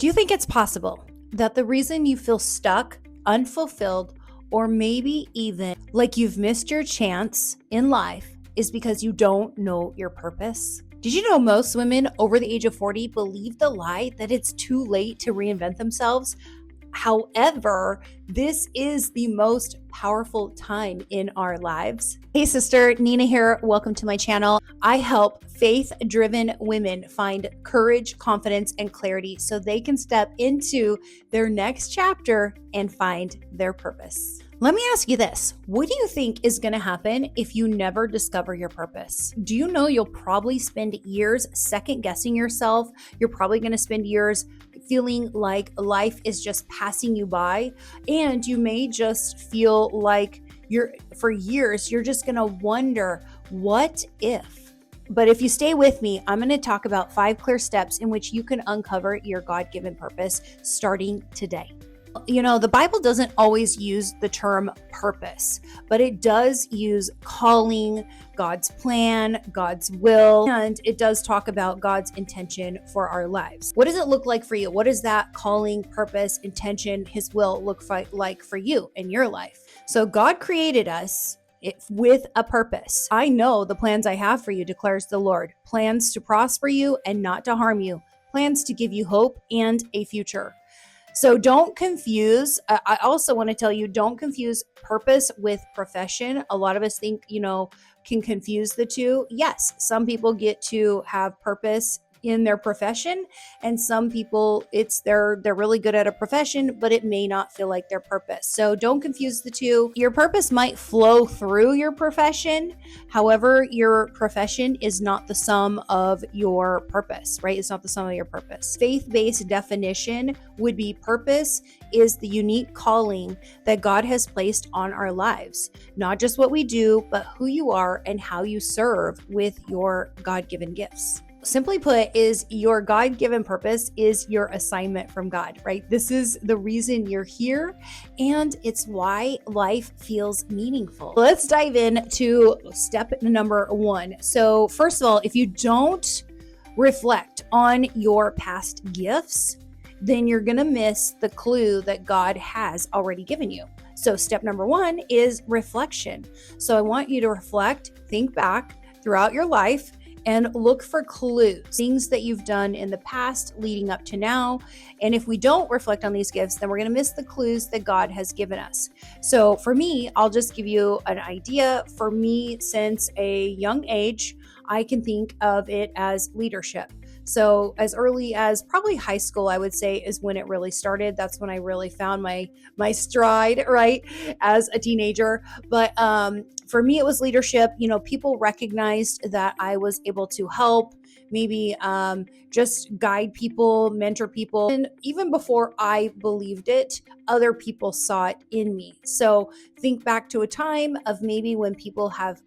Do you think it's possible that the reason you feel stuck, unfulfilled, or maybe even like you've missed your chance in life is because you don't know your purpose? Did you know most women over the age of 40 believe the lie that it's too late to reinvent themselves? However, this is the most powerful time in our lives. Hey sister, Nina here. Welcome to my channel. I help faith-driven women find courage, confidence, and clarity so they can step into their next chapter and find their purpose. Let me ask you this. What do you think is going to happen if you never discover your purpose? Do you know you'll probably spend years second guessing yourself? You're probably going to spend years feeling like life is just passing you by, and you may just feel like for years you're just going to wonder, what if? But if you stay with me, I'm going to talk about 5 clear steps in which you can uncover your God-given purpose starting today. You know, the Bible doesn't always use the term purpose, but it does use calling, God's plan, God's will, and it does talk about God's intention for our lives. What does it look like for you? What does that calling, purpose, intention, His will look like for you in your life? So God created us with a purpose. I know the plans I have for you, declares the Lord. Plans to prosper you and not to harm you. Plans to give you hope and a future. So don't confuse. I also want to tell you, don't confuse purpose with profession. A lot of us think, can confuse the two. Yes, some people get to have purpose in their profession, and some people they're really good at a profession, but it may not feel like their purpose. So don't confuse the two. Your purpose might flow through your profession. However, your profession is not the sum of your purpose, right? It's not the sum of your purpose. Faith-based definition would be purpose is the unique calling that God has placed on our lives. Not just what we do, but who you are and how you serve with your God-given gifts. Simply put, is your God-given purpose is your assignment from God, right? This is the reason you're here, and it's why life feels meaningful. Let's dive into step number 1. So first of all, if you don't reflect on your past gifts, then you're going to miss the clue that God has already given you. So step number 1 is reflection. So I want you to reflect, think back throughout your life, and look for clues, things that you've done in the past leading up to now. And if we don't reflect on these gifts, then we're going to miss the clues that God has given us. So for me, I'll just give you an idea. For me, since a young age, I can think of it as leadership. So as early as probably high school, I would say, is when it really started. That's when I really found my stride, right, as a teenager. But for me, it was leadership. People recognized that I was able to help, maybe just guide people, mentor people. And even before I believed it, other people saw it in me. So think back to a time of maybe when people have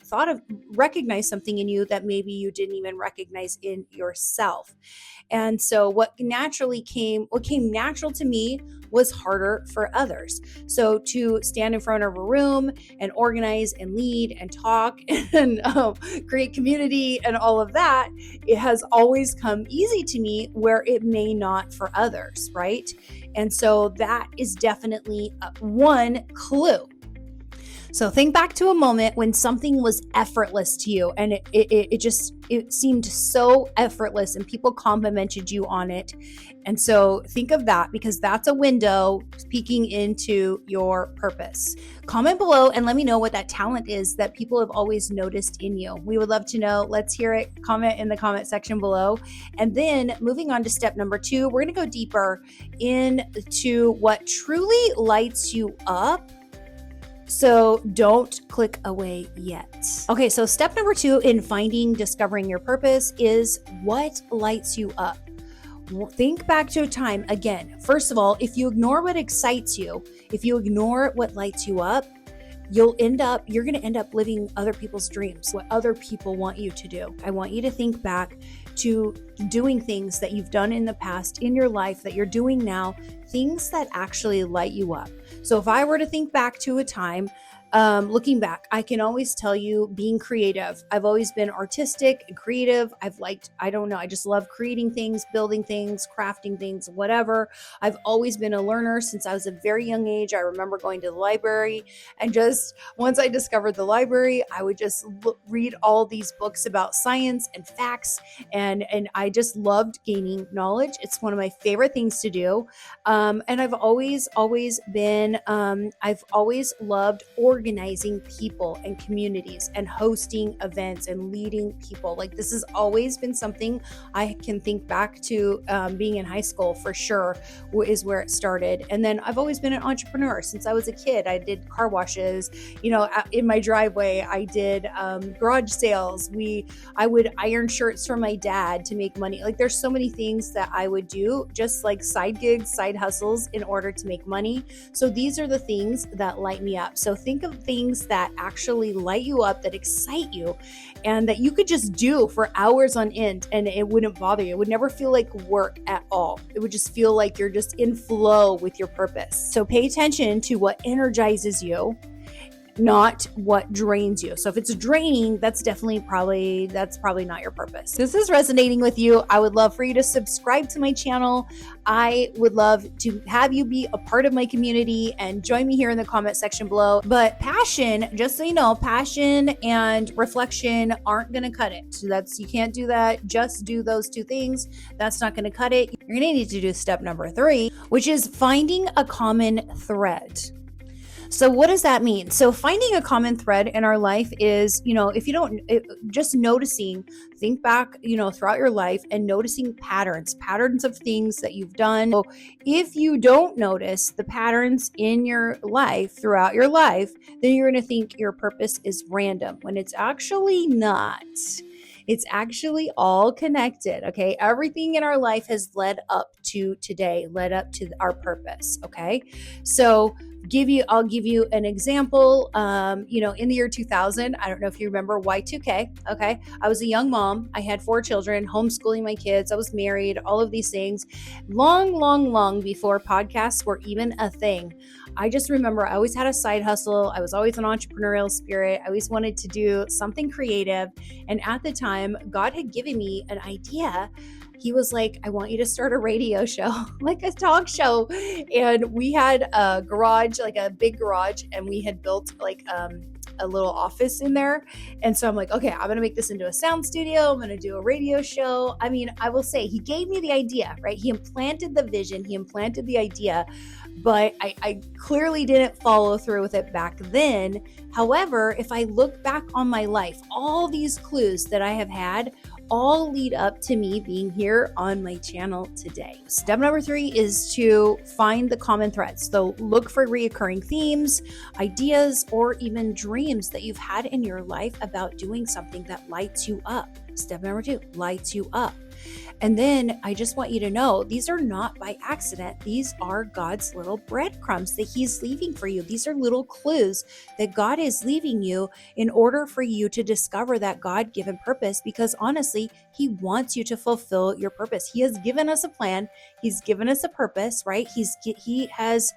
recognized something in you that maybe you didn't even recognize in yourself. And so what came natural to me was harder for others. So to stand in front of a room and organize and lead and talk and create community and all of that, it has always come easy to me where it may not for others, right? And so that is definitely one clue. So think back to a moment when something was effortless to you, and it seemed so effortless and people complimented you on it. And so think of that, because that's a window peeking into your purpose. Comment below and let me know what that talent is that people have always noticed in you. We would love to know. Let's hear it. Comment in the comment section below. And then moving on to step number 2, we're going to go deeper into what truly lights you up. So don't click away yet. Okay, so step number 2 in discovering your purpose is what lights you up. Think back to a time, again, first of all, if you ignore what excites you, if you ignore what lights you up, you're going to end up living other people's dreams, what other people want you to do. I want you to think back to doing things that you've done in the past in your life that you're doing now, things that actually light you up. So if I were to think back to a time Looking back, I can always tell you being creative. I've always been artistic and creative. I don't know, I just love creating things, building things, crafting things, whatever. I've always been a learner since I was a very young age. I remember going to the library, and just once I discovered the library, I would just read all these books about science and facts, and I just loved gaining knowledge. It's one of my favorite things to do. And I've always been, I've always loved organizing people and communities and hosting events and leading people. Like, this has always been something I can think back to, being in high school for sure is where it started. And then I've always been an entrepreneur since I was a kid. I did car washes, in my driveway. I did garage sales. I would iron shirts for my dad to make money. Like, there's so many things that I would do, just like side gigs, side hustles, in order to make money. So these are the things that light me up. So think of things that actually light you up, that excite you, and that you could just do for hours on end and it wouldn't bother you. It would never feel like work at all. It would just feel like you're just in flow with your purpose. So pay attention to what energizes you, not what drains you. So if it's draining, that's probably not your purpose. This is resonating with you. I would love for you to subscribe to my channel. I would love to have you be a part of my community and join me here in the comment section below. But passion, just so you know, passion and reflection aren't going to cut it. So you can't do that. Just do those two things. That's not going to cut it. You're going to need to do step number 3, which is finding a common thread. So what does that mean? So finding a common thread in our life is, if you don't, just noticing, think back, throughout your life and noticing patterns of things that you've done. So if you don't notice the patterns in your life throughout your life, then you're going to think your purpose is random when it's actually not. It's actually all connected, okay? Everything in our life has led up to today, led up to our purpose, okay? So I'll give you an example. In the year 2000, I don't know if you remember Y2K, okay? I was a young mom. I had 4 children, homeschooling my kids. I was married, all of these things. Long before podcasts were even a thing. I just remember I always had a side hustle. I was always an entrepreneurial spirit. I always wanted to do something creative. And at the time, God had given me an idea. He was like, I want you to start a radio show, like a talk show. And we had a garage, like a big garage, and we had built like a little office in there. And so I'm like, okay, I'm going to make this into a sound studio. I'm going to do a radio show. I mean, I will say he gave me the idea, right? He implanted the vision. He implanted the idea, but I clearly didn't follow through with it back then. However, if I look back on my life, all these clues that I have had all lead up to me being here on my channel today. Step number 3 is to find the common threads. So look for reoccurring themes, ideas, or even dreams that you've had in your life about doing something that lights you up. Step number 2, lights you up. And then I just want you to know, these are not by accident. These are God's little breadcrumbs that he's leaving for you. These are little clues that God is leaving you in order for you to discover that God-given purpose, because honestly, he wants you to fulfill your purpose. He has given us a plan. He's given us a purpose, right? He has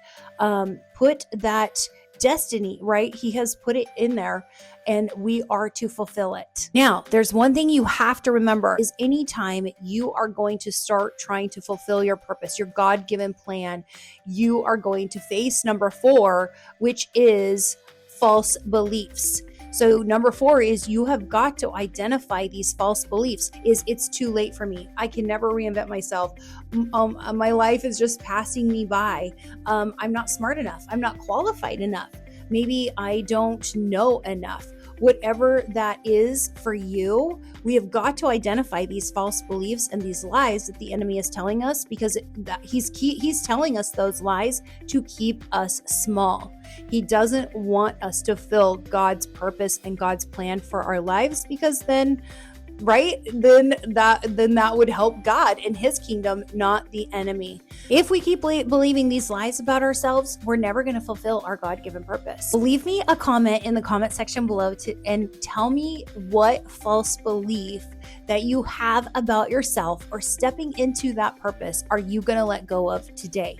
put that destiny, right? He has put it in there and we are to fulfill it. Now, there's one thing you have to remember is anytime you are going to start trying to fulfill your purpose, your God-given plan, you are going to face number 4, which is false beliefs. So number 4 is you have got to identify these false beliefs. It's too late for me. I can never reinvent myself. My life is just passing me by. I'm not smart enough. I'm not qualified enough. Maybe I don't know enough. Whatever that is for you, we have got to identify these false beliefs and these lies that the enemy is telling us, because he's telling us those lies to keep us small. He doesn't want us to fulfill God's purpose and God's plan for our lives, because then that would help God in his kingdom, not the enemy. If we keep believing these lies about ourselves, we're never going to fulfill our God-given purpose. Leave me a comment in the comment section below and tell me what false belief that you have about yourself or stepping into that purpose are you going to let go of today.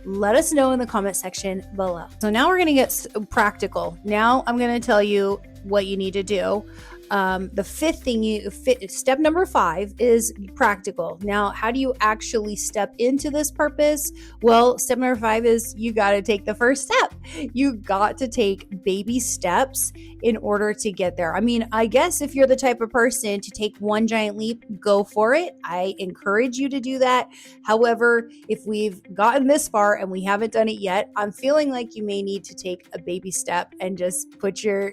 Let us know in the comment section below. So now we're going to get practical. Now I'm going to tell you what you need to do. The fifth thing step number 5 is practical. Now, how do you actually step into this purpose? Well, step number 5 is you got to take the first step. You got to take baby steps in order to get there. I mean, I guess if you're the type of person to take one giant leap, go for it. I encourage you to do that. However, if we've gotten this far and we haven't done it yet, I'm feeling like you may need to take a baby step and just put your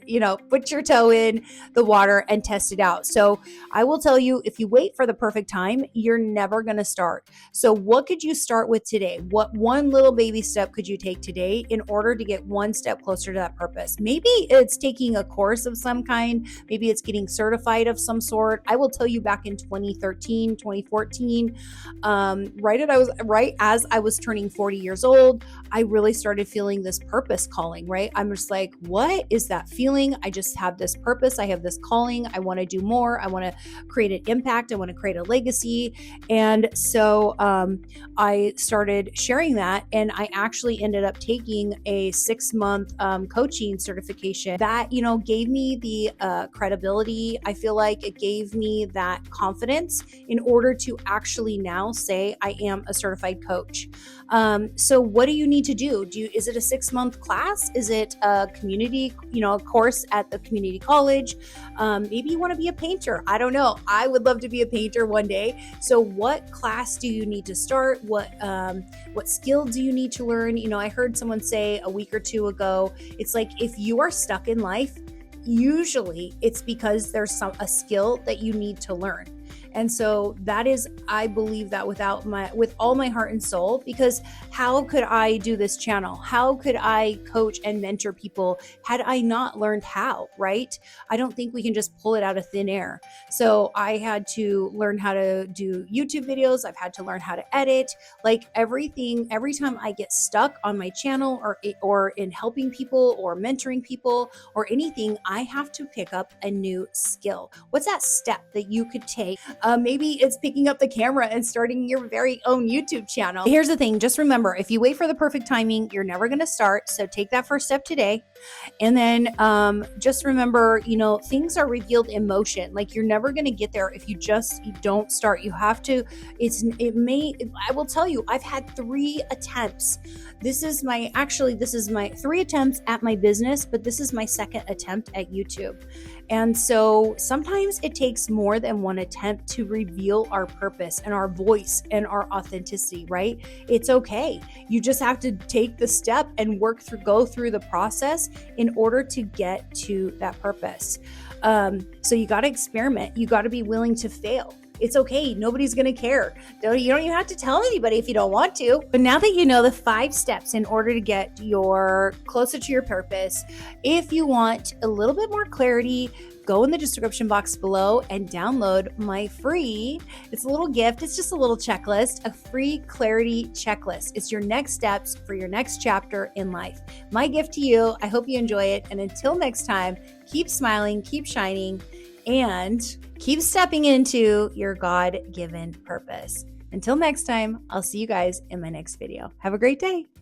toe in the water and test it out. So I will tell you, if you wait for the perfect time, you're never going to start. So what could you start with today? What one little baby step could you take today in order to get one step closer to that purpose? Maybe it's taking a course of some kind. Maybe it's getting certified of some sort. I will tell you, back in 2013, 2014, right as I was turning 40 years old, I really started feeling this purpose calling, right? I'm just like, what is that feeling? I just have this purpose. I have this calling. I want to do more. I want to create an impact. I want to create a legacy. And so I started sharing that, and I actually ended up taking a 6-month coaching certification that, gave me the credibility. I feel like it gave me that confidence in order to actually now say I am a certified coach. So what do you need to do? Is it a 6-month class? Is it a community, a course at the community college? Maybe you want to be a painter. I don't know. I would love to be a painter one day. So what class do you need to start? What skill do you need to learn? I heard someone say a week or two ago, it's like, if you are stuck in life, usually it's because there's a skill that you need to learn. And so that is, I believe that with all my heart and soul, because how could I do this channel? How could I coach and mentor people had I not learned how, right? I don't think we can just pull it out of thin air. So I had to learn how to do YouTube videos. I've had to learn how to edit, like everything. Every time I get stuck on my channel or in helping people or mentoring people or anything, I have to pick up a new skill. What's that step that you could take? Maybe it's picking up the camera and starting your very own YouTube channel. Here's the thing. Just remember, if you wait for the perfect timing, you're never going to start. So take that first step today. And then just remember, things are revealed in motion. Like, you're never going to get there if you don't start. You have to, I will tell you, I've had 3 attempts. This is my 3 attempts at my business, but this is my 2nd attempt at YouTube. And so sometimes it takes more than one attempt to reveal our purpose and our voice and our authenticity, right? It's okay. You just have to take the step and go through the process in order to get to that purpose. So you got to experiment. You got to be willing to fail. It's okay. Nobody's going to care. You don't even have to tell anybody if you don't want to. But now that you know the 5 steps in order to get closer to your purpose, if you want a little bit more clarity, go in the description box below and download my free, it's a little gift. It's just a little checklist, a free clarity checklist. It's your next steps for your next chapter in life. My gift to you. I hope you enjoy it. And until next time, keep smiling, keep shining, and keep stepping into your God-given purpose. Until next time, I'll see you guys in my next video. Have a great day.